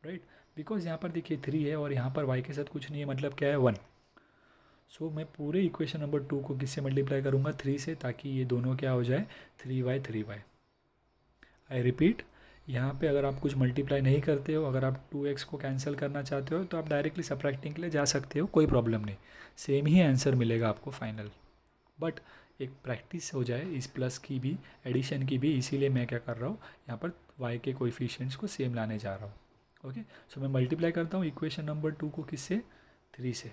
राइट। बिकॉज यहाँ पर देखिए 3 है और यहाँ पर y के साथ कुछ नहीं है, मतलब क्या है, 1। सो मैं पूरे इक्वेशन नंबर 2 को किससे मल्टीप्लाई करूँगा, 3 से, ताकि ये दोनों क्या हो जाए, 3y। आई रिपीट, यहाँ पे अगर आप कुछ मल्टीप्लाई नहीं करते हो, अगर आप 2x को कैंसिल करना चाहते हो, तो आप डायरेक्टली सब्ट्रैक्टिंग के लिए जा सकते हो, कोई प्रॉब्लम नहीं, सेम ही आंसर मिलेगा आपको फाइनल। बट एक प्रैक्टिस हो जाए इस प्लस की भी, एडिशन की भी, इसीलिए मैं क्या कर रहा हूँ, यहाँ पर y के कोएफिशिएंट्स को सेम लाने जा रहा हूँ। ओके, सो मैं मल्टीप्लाई करता हूँ इक्वेशन नंबर 2 को किससे, 3 से।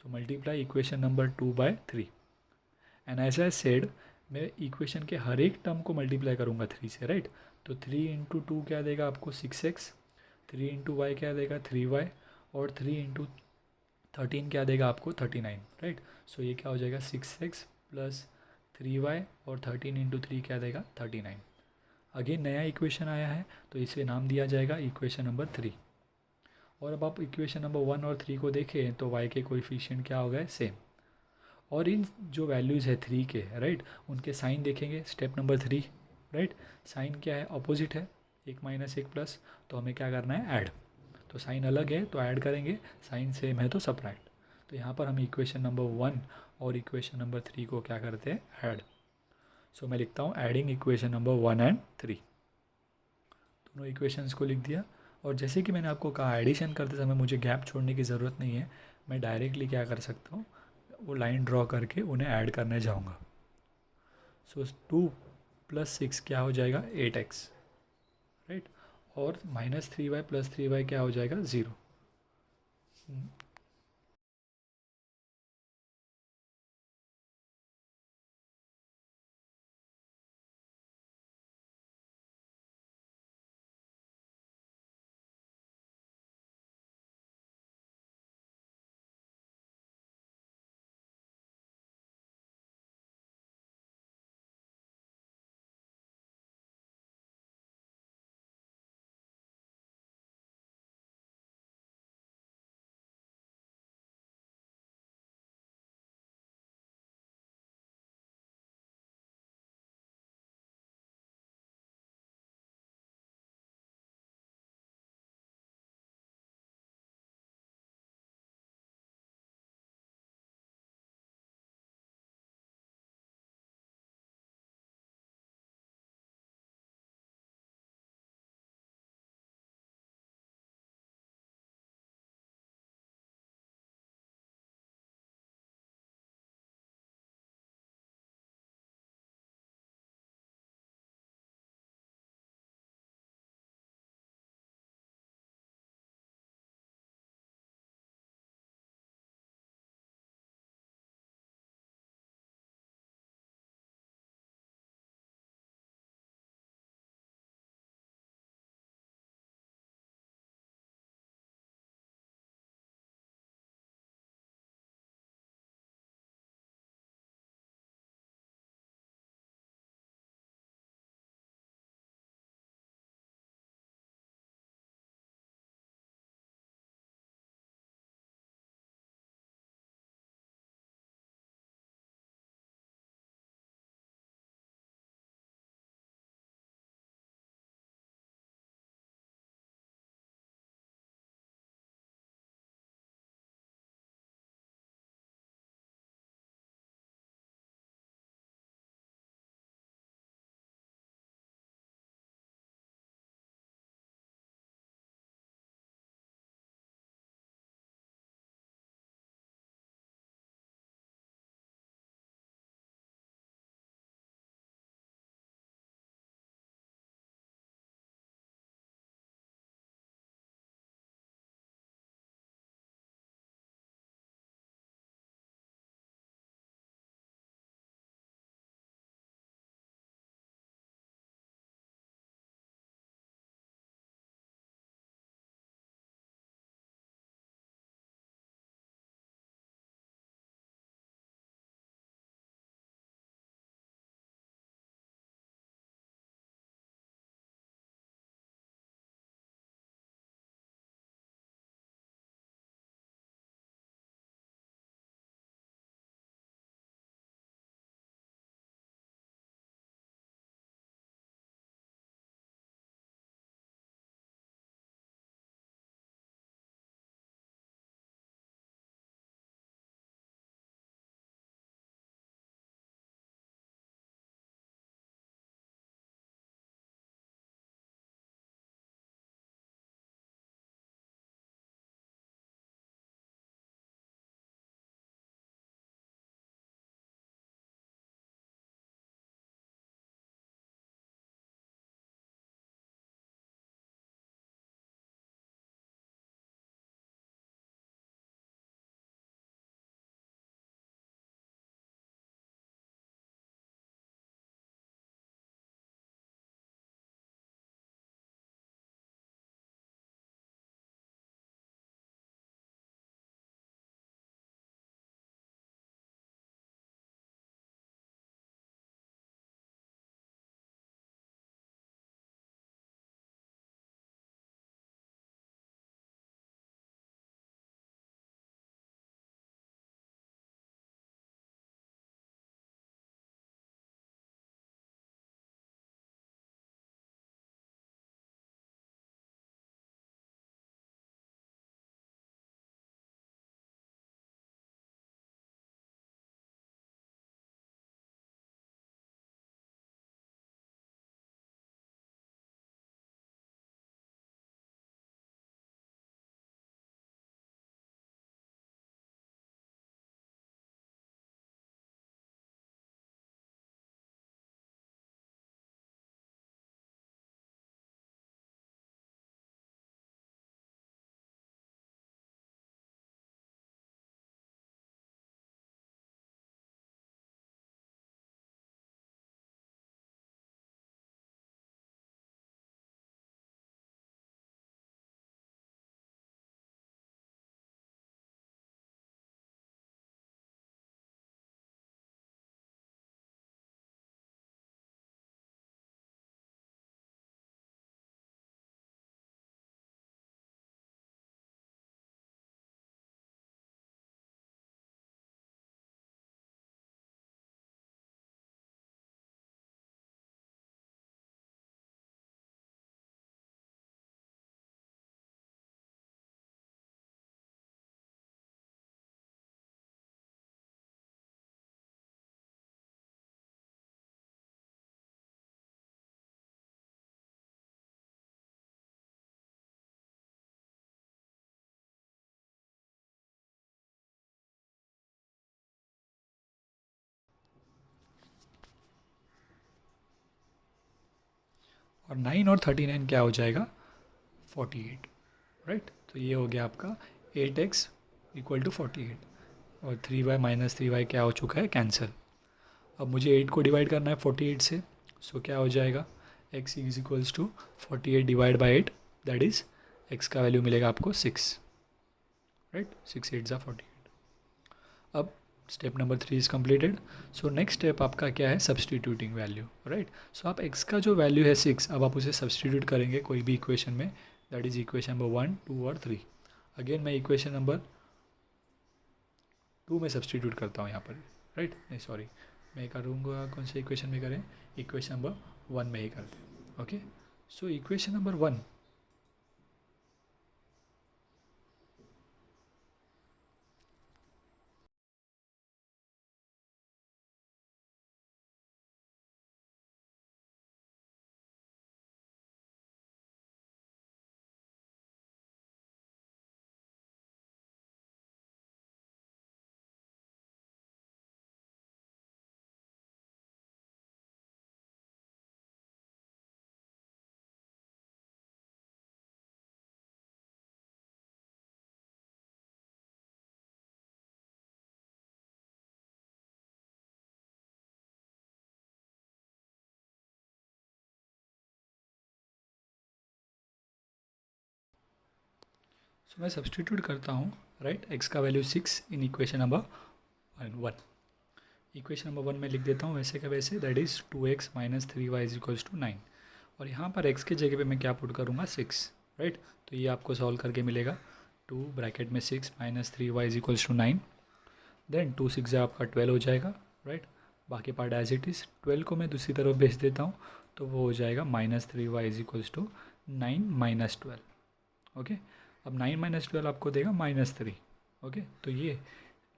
So multiply equation number 2 by 3। And as I said, मैं इक्वेशन के हर एक टर्म को मल्टीप्लाई करूँगा 3 से, राइट। तो 3 × 2 क्या देगा आपको 6x, 3 × y क्या देगा 3y, और 3 × 13 क्या देगा आपको 39, राइट। सो ये क्या हो जाएगा 6x प्लस 3y, और 13 × 3 क्या देगा 39। अगेन नया इक्वेशन आया है तो इसे नाम दिया जाएगा इक्वेशन नंबर 3। और अब आप इक्वेशन नंबर 1 और 3 को देखें तो y के कोएफिशिएंट क्या हो गए सेम। और इन जो वैल्यूज़ है 3 के, राइट, उनके साइन देखेंगे स्टेप नंबर 3, राइट। साइन क्या है अपोजिट है, एक माइनस एक प्लस, तो हमें क्या करना है ऐड। तो साइन अलग है तो ऐड करेंगे, साइन सेम है तो सब्ट्रैक्ट। तो यहाँ पर हम इक्वेशन नंबर 1 और इक्वेशन नंबर 3 को क्या करते हैं ऐड। सो मैं लिखता हूँ एडिंग इक्वेशन नंबर 1 एंड 3, दोनों इक्वेशंस को लिख दिया। और जैसे कि मैंने आपको कहा एडिशन करते समय मुझे गैप छोड़ने की ज़रूरत नहीं है, मैं डायरेक्टली क्या कर सकता हूँ वो लाइन ड्रॉ करके उन्हें ऐड करने जाऊँगा। सो 2 + 6 क्या हो जाएगा 8x, राइट। और -3y + 3y क्या हो जाएगा 0। और 9 और 39 क्या हो जाएगा 48, राइट। तो ये हो गया आपका 8x इक्वल टू 48 और 3y माइनस 3y क्या हो चुका है कैंसिल। अब मुझे 8 को डिवाइड करना है 48 से, सो क्या हो जाएगा x is equals to 48 divide by 8, that is x का वैल्यू मिलेगा आपको 6, राइट। 6 8 ज़ा 48। अब step number 3 is completed. So next step आपका क्या है सब्सटीट्यूटिंग वैल्यू, राइट। सो आप x का जो वैल्यू है 6, अब आप उसे सब्सटीट्यूट करेंगे कोई भी इक्वेशन में, दैट इज़ इक्वेशन नंबर 1 2 और 3। अगेन मैं इक्वेशन नंबर 2 में सब्सटीट्यूट करता हूँ यहाँ पर, राइट। नहीं सॉरी, मैं करूँगा कौन से इक्वेशन में करें, इक्वेशन नंबर 1 में ही करते हैं, okay. So equation number 1, so मैं सब्सटीट्यूट करता हूँ, राइट। x का value 6 in equation number 1। Equation number 1 में लिख देता हूँ वैसे का वैसे, that is 2x minus 3y is equals to 9। और यहाँ पर x की जगह पे मैं क्या पुट करूँगा 6, राइट। तो ये आपको सॉल्व करके मिलेगा 2 ब्रैकेट में 6 minus 3y is equals to 9, then 2 6 आपका 12 हो जाएगा, राइट। बाकी पार्ट एज इट इज़, 12 को मैं दूसरी तरफ भेज देता हूँ तो वो हो जाएगा minus 3y is equals to 9 minus 12, okay. अब 9 माइनस 12 आपको देगा -3, ओके। तो ये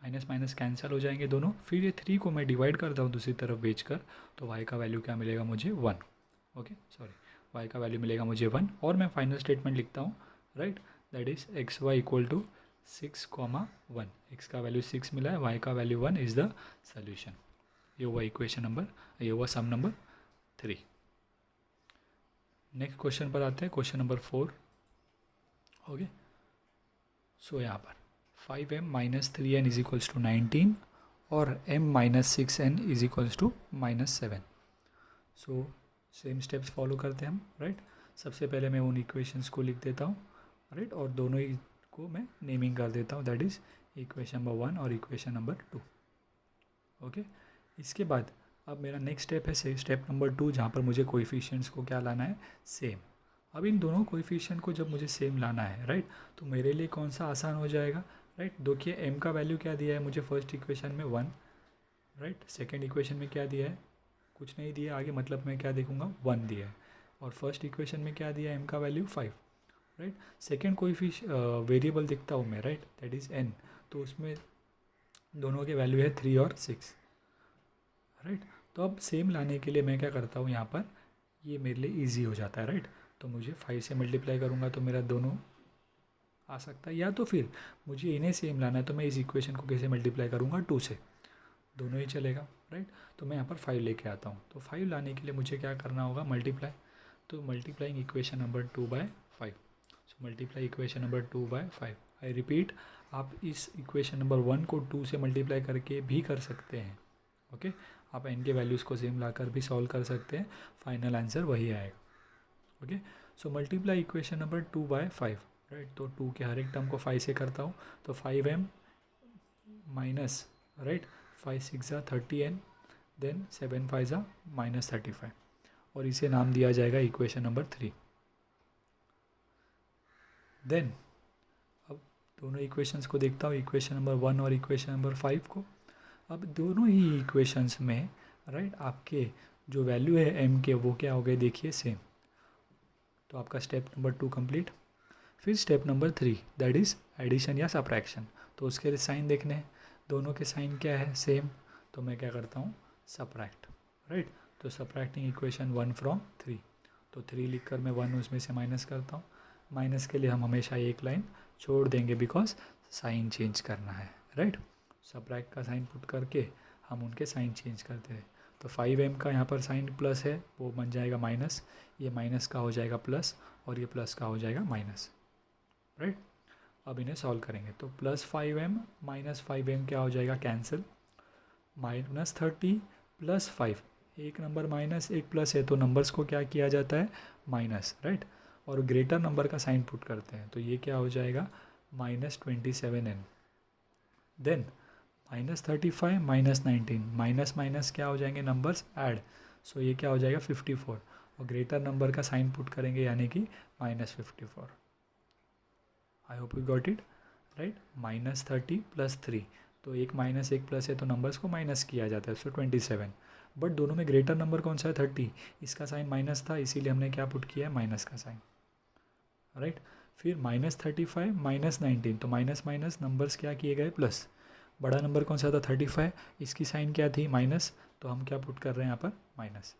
माइनस माइनस कैंसिल हो जाएंगे दोनों, फिर ये 3 को मैं डिवाइड करता हूँ दूसरी तरफ भेज कर, तो y का वैल्यू क्या मिलेगा मुझे 1, ओके सॉरी, y का वैल्यू मिलेगा मुझे 1। और मैं फाइनल स्टेटमेंट लिखता हूँ, right, that is x y equal to 6,1। X का वैल्यू 6 मिला है, y का वैल्यू 1 इज़ द सोल्यूशन। ये हुआ इक्वेशन नंबर, ये हुआ सम नंबर 3। नेक्स्ट क्वेश्चन पर आते हैं, क्वेश्चन नंबर 4, ओके। सो यहाँ पर 5m minus 3n is equals to 19 और m minus 6n is equals to -7। So same steps follow करते हैं हम, राइट। सबसे पहले मैं उन इक्वेशंस को लिख देता हूँ, राइट, और दोनों ही को मैं नेमिंग कर देता हूँ, दैट इज़ इक्वेशन नंबर 1 और इक्वेशन नंबर 2, ओके। इसके बाद अब मेरा नेक्स्ट स्टेप है स्टेप नंबर 2, जहाँ पर मुझे कोएफिशिएंट्स को क्या लाना है सेम। अब इन दोनों कोएफिशिएंट को जब मुझे सेम लाना है, राइट, तो मेरे लिए कौन सा आसान हो जाएगा, राइट। देखिए m का वैल्यू क्या दिया है मुझे फर्स्ट इक्वेशन में 1, राइट। सेकंड इक्वेशन में क्या दिया है, कुछ नहीं दिया आगे, मतलब मैं क्या देखूंगा 1 दिया है। और फर्स्ट इक्वेशन में क्या दिया है m का वैल्यू 5, राइट। सेकेंड वेरिएबल देखता हूँ मैं, राइट, दैट इज़ n, तो उसमें दोनों के वैल्यू है 3 और 6, राइट। तो अब सेम लाने के लिए मैं क्या करता हूँ यहाँ पर, ये मेरे लिए ईजी हो जाता है, राइट। तो मुझे 5 से मल्टीप्लाई करूँगा तो मेरा दोनों आ सकता है, या तो फिर मुझे इन्हें सेम लाना है तो मैं इस इक्वेशन को कैसे मल्टीप्लाई करूँगा 2 से, दोनों ही चलेगा, राइट। तो मैं यहाँ पर 5 लेके आता हूँ, तो 5 लाने के लिए मुझे क्या करना होगा मल्टीप्लाई, तो multiplying equation number 2 by 5। So multiply equation number 2 by 5। I repeat, आप इस इक्वेशन नंबर 1 को 2 से मल्टीप्लाई करके भी कर सकते हैं, ओके। आप n के वैल्यूज़ को सेम लाकर भी सॉल्व कर सकते हैं, फाइनल आंसर वही आएगा, okay. So multiply equation number 2 by 5, right. तो 2 के हर एक टर्म को 5 से करता हूँ, तो 5m माइनस, राइट, 5 6 ज़ा 30n, देन 7 5 ज़ा -35, और इसे नाम दिया जाएगा इक्वेशन नंबर 3। देन अब दोनों इक्वेशंस को देखता हूँ, इक्वेशन नंबर 1 और इक्वेशन नंबर 5 को। अब दोनों ही इक्वेशंस में, राइट, आपके जो वैल्यू है m के वो क्या हो गए देखिए सेम। तो आपका स्टेप नंबर 2 कंप्लीट। फिर step number 3, that is addition या सब्ट्रैक्शन। तो उसके साइन देखने हैं, दोनों के साइन क्या है सेम, तो मैं क्या करता हूँ सब्ट्रैक्ट, राइट। तो सब्ट्रैक्टिंग इक्वेशन 1 फ्रॉम 3, तो 3 लिख कर मैं 1 उसमें से माइनस करता हूँ। माइनस के लिए हम हमेशा एक लाइन छोड़ देंगे बिकॉज साइन चेंज करना है, राइट। सब्ट्रैक्ट का साइन पुट करके हम उनके साइन चेंज करते हैं। तो 5m का यहाँ पर साइन प्लस है, वो बन जाएगा माइनस, ये माइनस का हो जाएगा प्लस, और ये प्लस का हो जाएगा माइनस, राइट। अब इन्हें सॉल्व करेंगे तो +5m माइनस 5m क्या हो जाएगा, कैंसिल। -30 + 5, एक नंबर माइनस एक प्लस है तो नंबर्स को क्या किया जाता है, माइनस, राइट। और ग्रेटर नंबर का साइन पुट करते हैं तो ये क्या हो जाएगा, -27n। देन -35 -19, माइनस माइनस क्या हो जाएंगे नंबर्स, ऐड, सो ये क्या हो जाएगा 54, और ग्रेटर नंबर का साइन पुट करेंगे यानी कि -54। I hope you got it, right. -30 + 3, तो एक माइनस एक प्लस है तो नंबर्स को माइनस किया जाता है, सो 27। बट दोनों में ग्रेटर नंबर कौन सा है, 30, इसका साइन माइनस था इसीलिए हमने क्या पुट किया है, माइनस का साइन, राइट। फिर -35 -19, तो माइनस माइनस नंबर्स क्या किए गए, प्लस। बड़ा नंबर कौन सा था, 35, इसकी साइन क्या थी, माइनस, तो हम क्या पुट कर रहे हैं यहाँ पर, माइनस।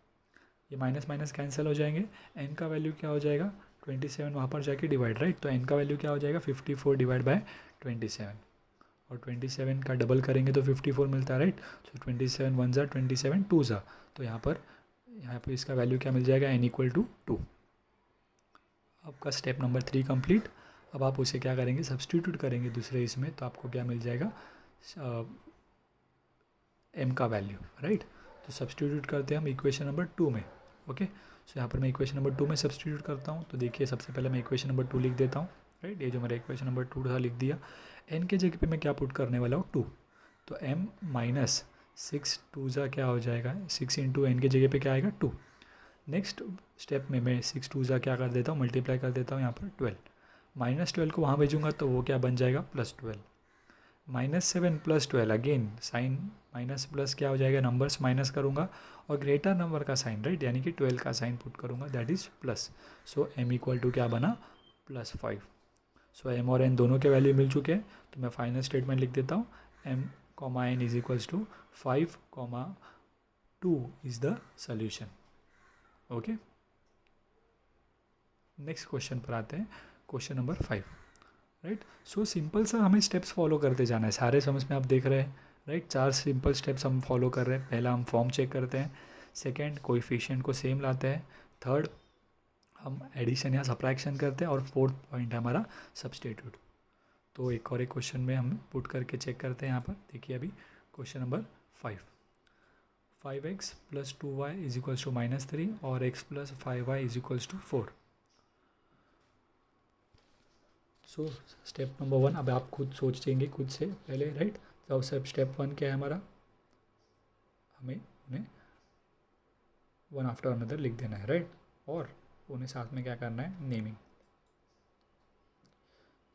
ये माइनस माइनस कैंसिल हो जाएंगे, n का वैल्यू क्या हो जाएगा, 27, वहाँ पर जाके डिवाइड, राइट। तो n का वैल्यू क्या हो जाएगा, 54 डिवाइड बाय 27, और 27 का डबल करेंगे तो 54 मिलता है, राइट। सो 27 1 ज़ा 27 2 ज़ा, तो यहाँ पर इसका वैल्यू क्या मिल जाएगा, n = 2। आपका स्टेप नंबर 3 कंप्लीट। अब आप उसे क्या करेंगे, सब्सटीट्यूट करेंगे दूसरे इसमें, तो आपको क्या मिल जाएगा, m का वैल्यू, राइट। तो सब्सटीट्यूट करते हैं हम इक्वेशन नंबर 2 में, ओके। सो यहाँ पर मैं इक्वेशन नंबर 2 में सब्सटीट्यूट करता हूँ, तो देखिए सबसे पहले मैं इक्वेशन नंबर 2 लिख देता हूँ, राइट। ये जो मेरा इक्वेशन नंबर 2 था लिख दिया। n के जगह पे मैं क्या पुट करने वाला हूँ, 2, तो m माइनस 6 2 ज़ा क्या हो जाएगा, 6 इंटू n के जगह पे क्या आएगा, 2। नेक्स्ट स्टेप में मैं 6 2 ज़ा क्या कर देता हूँ, मल्टीप्लाई कर देता हूँ यहाँ पर 12, -12 को वहाँ भेजूँगा तो वो क्या बन जाएगा, +12। -7 + 12, अगेन साइन माइनस प्लस क्या हो जाएगा, नंबर्स माइनस करूँगा और ग्रेटर नंबर का साइन, राइट, यानी कि 12 का साइन पुट करूँगा, that is plus. So m = क्या बना, +5। सो m और n दोनों के वैल्यू मिल चुके हैं, तो मैं फाइनल स्टेटमेंट लिख देता हूँ, m, n = 5, 2 is the solution, okay. Next question पर आते हैं, question number 5, right. So simple सा हमें स्टेप्स फॉलो करते जाना है, सारे समझ में आप देख रहे हैं, राइट। 4 सिंपल स्टेप्स हम फॉलो कर रहे हैं। पहला हम फॉर्म चेक करते हैं, सेकंड कोएफिशिएंट को सेम लाते हैं, थर्ड हम एडिशन या सब्ट्रैक्शन करते हैं, और फोर्थ पॉइंट है हमारा सब्सटीट्यूट। तो एक और एक क्वेश्चन में हम पुट करके चेक करते हैं। यहाँ पर देखिए अभी क्वेश्चन नंबर 5x + 2y = -3 और x + 5y = 4। So step number 1, अब आप खुद सोचेंगे खुद से पहले, राइट। तो सब स्टेप 1 क्या है हमारा, हमें उन्हें वन आफ्टर अनदर लिख देना है, राइट, और उन्हें साथ में क्या करना है, नेमिंग।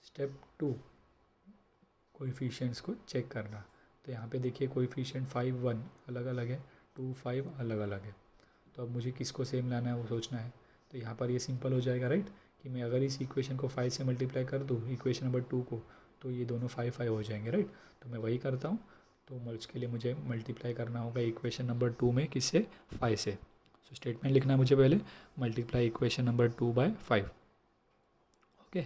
स्टेप 2, कोएफिशिएंट्स को चेक करना। तो यहाँ पे देखिए कोएफिशिएंट 5 1 अलग अलग है, 2 5 अलग अलग है, तो अब मुझे किसको सेम लाना है वो सोचना है। तो यहाँ पर ये सिंपल हो जाएगा, राइट, कि मैं अगर इस इक्वेशन को 5 से मल्टीप्लाई कर दूँ इक्वेशन नंबर 2 को, तो ये दोनों 5 5 हो जाएंगे, राइट। तो मैं वही करता हूँ, तो उसके लिए मुझे मल्टीप्लाई करना होगा इक्वेशन नंबर 2 में किससे, 5 से। सो स्टेटमेंट लिखना है मुझे पहले, multiply equation number 2 by 5, okay.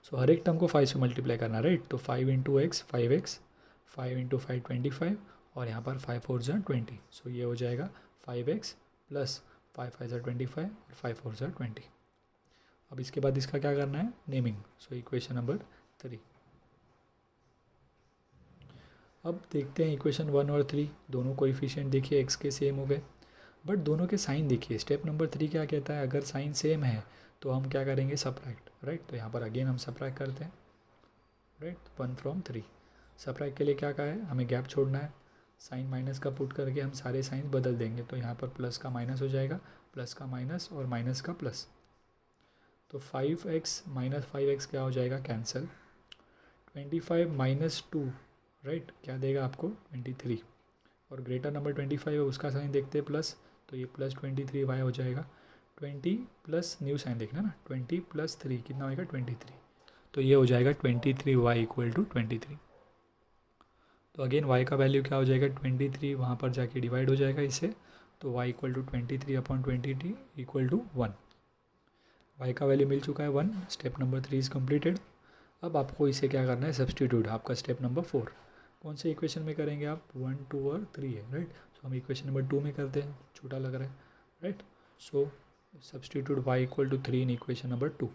So हर एक टर्म को 5 से मल्टीप्लाई करना, राइट। तो 5 × x 5x, 5 × 5 25, और यहाँ पर 5 4 ज़ा 20, सो ये हो जाएगा 5x + 5 5 ज़ा 25 और 5 4 ज़ा 20। अब इसके बाद इसका क्या करना है, नेमिंग। सो इक्वेशन नंबर 3। अब देखते हैं इक्वेशन 1 और 3, दोनों कोएफिशिएंट देखिए x के सेम हो गए, बट दोनों के साइन देखिए। स्टेप नंबर 3 क्या कहता है, अगर साइन सेम है तो हम क्या करेंगे, सब्ट्रैक्ट, राइट। तो यहाँ पर अगेन हम सब्ट्रैक्ट करते हैं, राइट, 1 from 3। सब्ट्रैक्ट के लिए क्या कहा है, हमें गैप छोड़ना है, साइन माइनस का पुट करके हम सारे साइन बदल देंगे। तो यहाँ पर प्लस का माइनस हो जाएगा, प्लस का माइनस और माइनस का प्लस, तो 5x - 5x क्या हो जाएगा, कैंसिल। 25 - 2, राइट, क्या देगा आपको, 23, और ग्रेटर नंबर 25 है उसका साइन देखते हैं प्लस, तो ये +23y हो जाएगा। 20 प्लस न्यू साइन देखना ना, 20 + 3 कितना होएगा, 23, तो ये हो जाएगा 23y = 23। तो अगेन y का वैल्यू क्या हो जाएगा, 23, वहाँ पर जाके डिवाइड हो जाएगा इससे, तो y = 23/20 = 1। y का वैल्यू मिल चुका है 1। Step number 3 is completed. अब आपको इसे क्या करना है, सब्सटीट्यूट। आपका स्टेप नंबर 4 कौन से इक्वेशन में करेंगे आप, 1 2 और 3 है, राइट। सो तो हम इक्वेशन नंबर 2 में करते हैं, छोटा लग रहा है, right. So substitute y equal to 3 in equation number 2।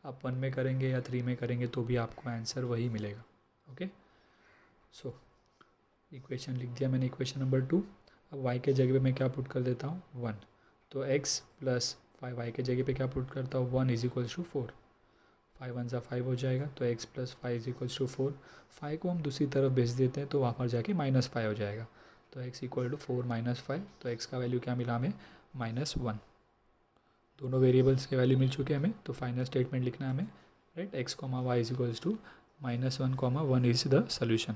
आप 1 में करेंगे या 3 में करेंगे तो भी आपको आंसर वही मिलेगा। ओके, सो इक्वेशन लिख दिया मैंने, इक्वेशन नंबर 2। अब y के जगह पे मैं क्या पुट कर देता हूँ, 1। तो x प्लस 5y के जगह पे क्या पुट करता हूँ, 1 इज इक्वल्स टू 4। 5 1 सा 5 हो जाएगा, तो x plus 5 is equals to 4। 5 को हम दूसरी तरफ भेज देते हैं तो वहाँ पर जाके -5 हो जाएगा। तो x इक्वल टू 4 माइनस 5। तो x का वैल्यू क्या मिला हमें, -1। दोनों वेरिएबल्स के वैल्यू मिल चुके हैं हमें, तो फाइनल स्टेटमेंट लिखना है हमें, right. x, y is equals to -1, 1 is the solution.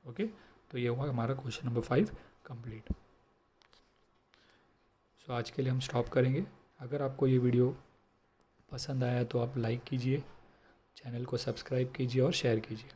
Okay, तो ये हुआ हमारा क्वेश्चन नंबर 5 कंप्लीट। सो आज के लिए हम स्टॉप करेंगे। अगर आपको ये वीडियो पसंद आया तो आप लाइक कीजिए, चैनल को सब्सक्राइब कीजिए और शेयर कीजिए।